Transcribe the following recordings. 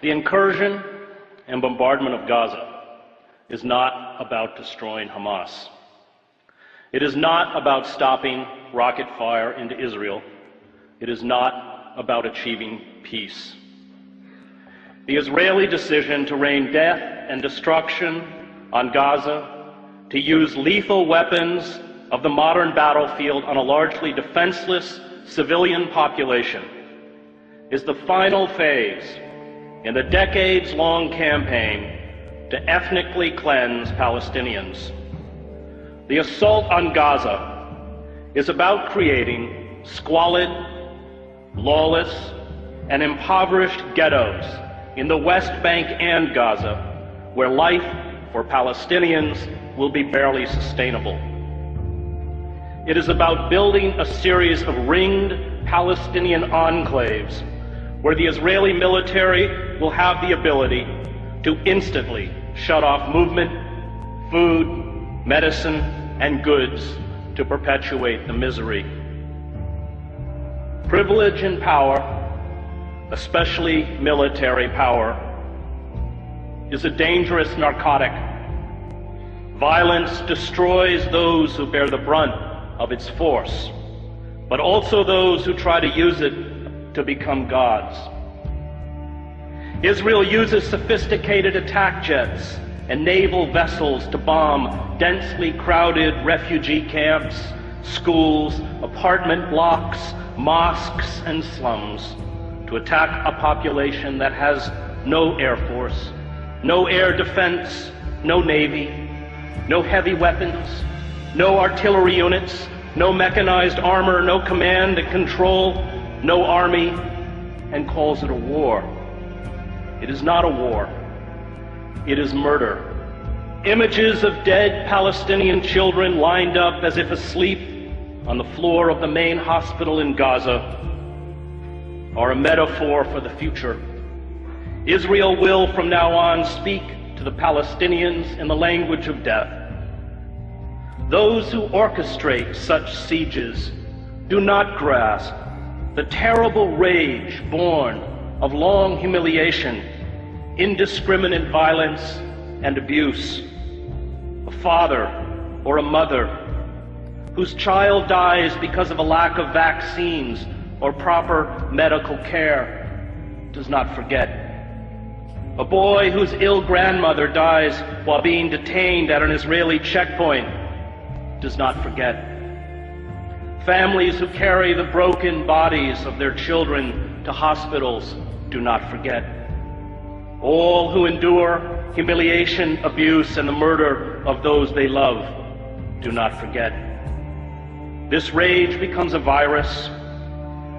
The incursion and bombardment of Gaza is not about destroying Hamas. It is not about stopping rocket fire into Israel. It is not about achieving peace. The Israeli decision to rain death and destruction on Gaza, to use lethal weapons of the modern battlefield on a largely defenseless civilian population, is the final phase in the decades-long campaign to ethnically cleanse Palestinians. The assault on Gaza is about creating squalid, lawless, and impoverished ghettos in the West Bank and Gaza, where life for Palestinians will be barely sustainable. It is about building a series of ringed Palestinian enclaves where the Israeli military will have the ability to instantly shut off movement, food, medicine, and goods to perpetuate the misery. Privilege and power, especially military power, is a dangerous narcotic. Violence destroys those who bear the brunt of its force, but also those who try to use it to become gods. Israel uses sophisticated attack jets and naval vessels to bomb densely crowded refugee camps, schools, apartment blocks, mosques, and slums, to attack a population that has no air force, no air defense, no navy, no heavy weapons, no artillery units, no mechanized armor, no command and control, no army, and calls it a war. It is not a war. It is murder. Images of dead Palestinian children lined up as if asleep on the floor of the main hospital in Gaza are a metaphor for the future. Israel will from now on speak to the Palestinians in the language of death. Those who orchestrate such sieges do not grasp the terrible rage born of long humiliation, indiscriminate violence, and abuse. A father or a mother whose child dies because of a lack of vaccines or proper medical care does not forget. A boy whose ill grandmother dies while being detained at an Israeli checkpoint does not forget. Families who carry the broken bodies of their children to hospitals do not forget. All who endure humiliation, abuse, and the murder of those they love do not forget. This rage becomes a virus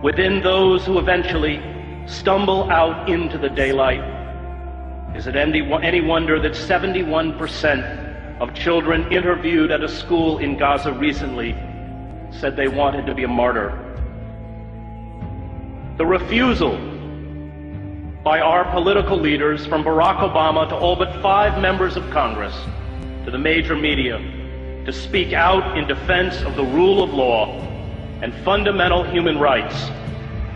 within those who eventually stumble out into the daylight. Is it any wonder that 71% of children interviewed at a school in Gaza recently said they wanted to be a martyr? The refusal by our political leaders, from Barack Obama to all but 5 members of Congress, to the major media, to speak out in defense of the rule of law and fundamental human rights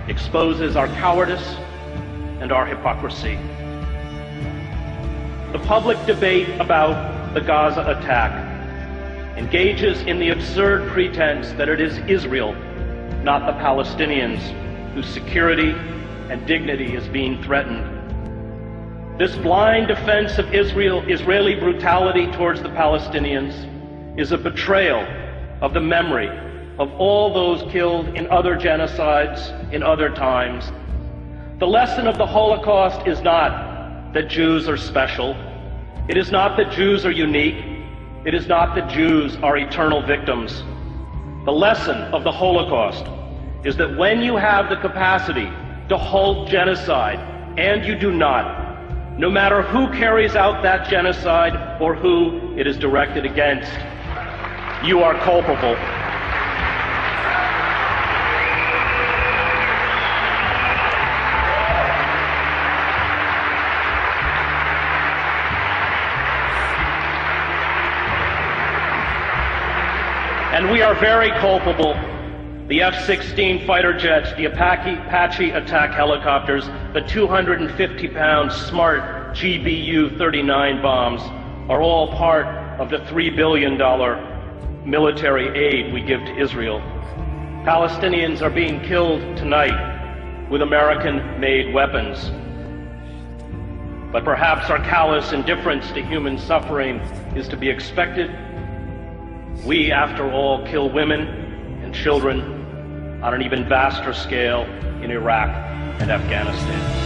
exposes our cowardice and our hypocrisy. The public debate about the Gaza attack engages in the absurd pretense that it is Israel, not the Palestinians, whose security and dignity is being threatened. This blind defense of Israeli brutality towards the Palestinians is a betrayal of the memory of all those killed in other genocides in other times. The lesson of the Holocaust is not that Jews are special. It is not that Jews are unique. It is not that Jews are eternal victims. The lesson of the Holocaust is that when you have the capacity to halt genocide, and you do not, no matter who carries out that genocide or who it is directed against, you are culpable. And we are very culpable. The F-16 fighter jets, the Apache attack helicopters, the 250-pound smart GBU-39 bombs are all part of the $3 billion military aid we give to Israel. Palestinians are being killed tonight with American-made weapons. But perhaps our callous indifference to human suffering is to be expected. We, after all, kill women and children on an even vaster scale in Iraq and Afghanistan.